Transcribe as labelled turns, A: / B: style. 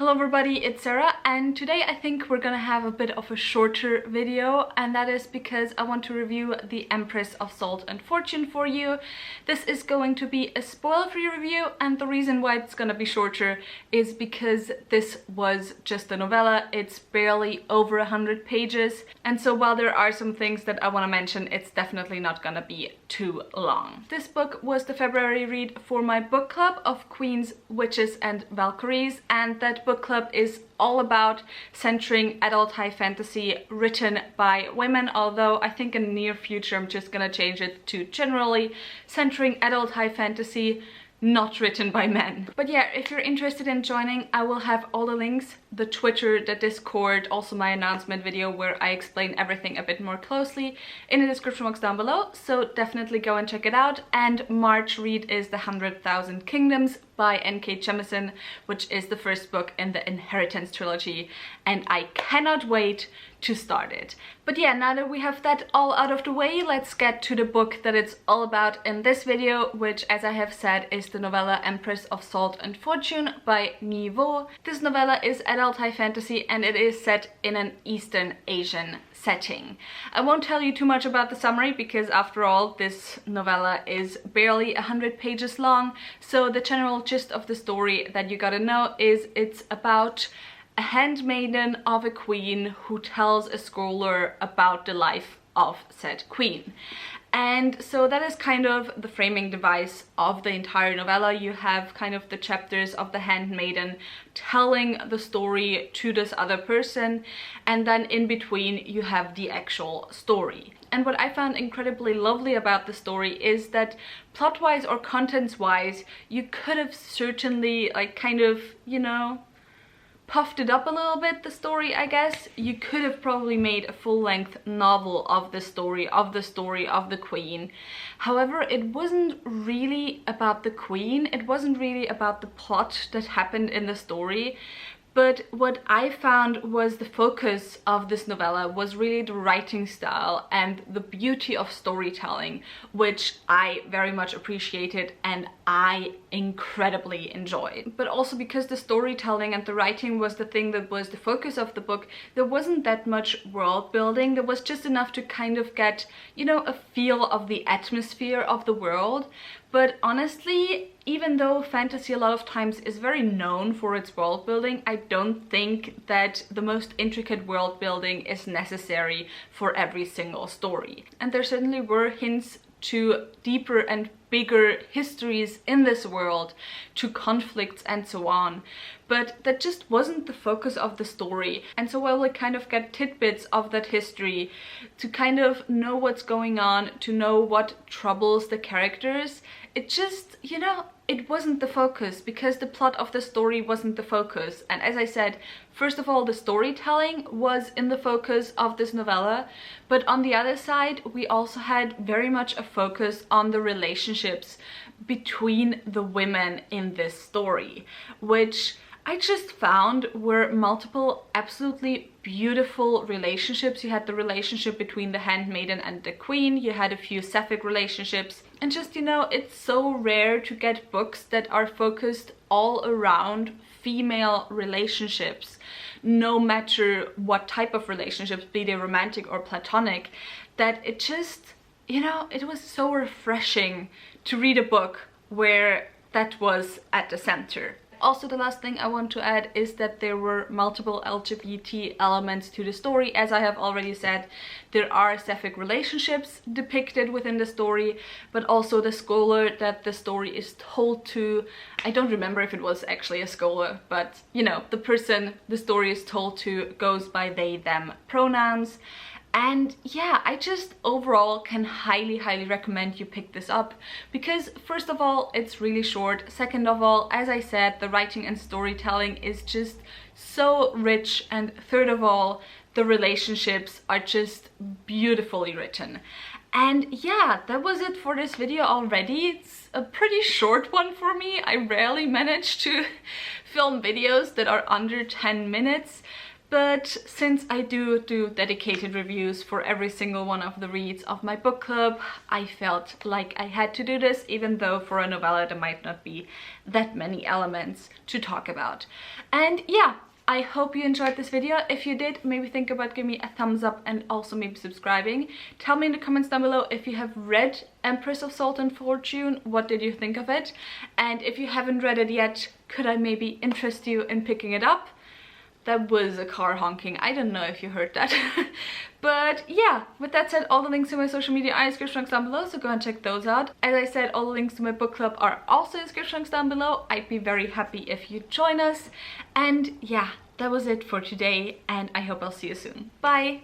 A: Hello everybody, it's Sarah, and today I think we're gonna have a bit of a shorter video, and that is because I want to review The Empress of Salt and Fortune for you. This is going to be a spoiler-free review, and the reason why it's gonna be shorter is because this was just a novella. It's barely over 100 pages, and so while there are some things that I want to mention, it's definitely not gonna be too long. This book was the February read for my book club of Queens, Witches and Valkyries, and that book club is all about centering adult high fantasy written by women, although I think in the near future I'm just gonna change it to generally centering adult high fantasy not written by men. But yeah, if you're interested in joining, I will have all the links, the Twitter, the Discord, also my announcement video where I explain everything a bit more closely in the description box down below, so definitely go and check it out. And March read is The 100,000 Kingdoms by N.K. Jemisin, which is the first book in the Inheritance trilogy, and I cannot wait to start it. But yeah, now that we have that all out of the way, let's get to the book that it's all about in this video, which, as I have said, is the novella Empress of Salt and Fortune by Mi Vo. This novella is adult high fantasy and it is set in an Eastern Asian setting. I won't tell you too much about the summary because after all this novella is barely 100 pages long, so the general gist of the story that you gotta know is it's about a handmaiden of a queen who tells a scholar about the life of said queen. And so that is kind of the framing device of the entire novella. You have kind of the chapters of the handmaiden telling the story to this other person, and then in between you have the actual story. And what I found incredibly lovely about the story is that plot-wise or contents-wise, you could have certainly kind of, you know, puffed it up a little bit, the story, I guess. You could have probably made a full-length novel of the story of the queen. However, it wasn't really about the queen, it wasn't really about the plot that happened in the story. But what I found was the focus of this novella was really the writing style and the beauty of storytelling, which I very much appreciated and I incredibly enjoyed. But also because the storytelling and the writing was the thing that was the focus of the book, there wasn't that much world building. There was just enough to kind of get, you know, a feel of the atmosphere of the world. But honestly, even though fantasy a lot of times is very known for its world building, I don't think that the most intricate world building is necessary for every single story. And there certainly were hints to deeper and bigger histories in this world, to conflicts and so on, but that just wasn't the focus of the story. And so while we kind of get tidbits of that history, to kind of know what's going on, to know what troubles the characters, it just, you know, it wasn't the focus because the plot of the story wasn't the focus. And as I said, first of all, the storytelling was in the focus of this novella, but on the other side, we also had very much a focus on the relationships between the women in this story, which I just found were multiple absolutely beautiful relationships. You had the relationship between the handmaiden and the queen, you had a few sapphic relationships, and just, you know, it's so rare to get books that are focused all around female relationships, no matter what type of relationships, be they romantic or platonic, that it just, you know, it was so refreshing to read a book where that was at the center. Also, the last thing I want to add is that there were multiple LGBT elements to the story. As I have already said, there are sapphic relationships depicted within the story, but also the scholar that the story is told to, I don't remember if it was actually a scholar, but you know, the person the story is told to goes by they, them pronouns. And yeah, I just overall can highly recommend you pick this up because first of all, it's really short. Second of all, as I said, the writing and storytelling is just so rich. And third of all, the relationships are just beautifully written. And yeah, that was it for this video already. It's a pretty short one for me. I rarely manage to film videos that are under 10 minutes. But since I do dedicated reviews for every single one of the reads of my book club, I felt like I had to do this, even though for a novella there might not be that many elements to talk about. And yeah, I hope you enjoyed this video. If you did, maybe think about giving me a thumbs up and also maybe subscribing. Tell me in the comments down below if you have read Empress of Salt and Fortune, what did you think of it? And if you haven't read it yet, could I maybe interest you in picking it up? That was a car honking. I don't know if you heard that. But yeah, with that said, all the links to my social media are in the description box down below, so go and check those out. As I said, all the links to my book club are also in the description box down below. I'd be very happy if you join us. And yeah, that was it for today, and I hope I'll see you soon. Bye!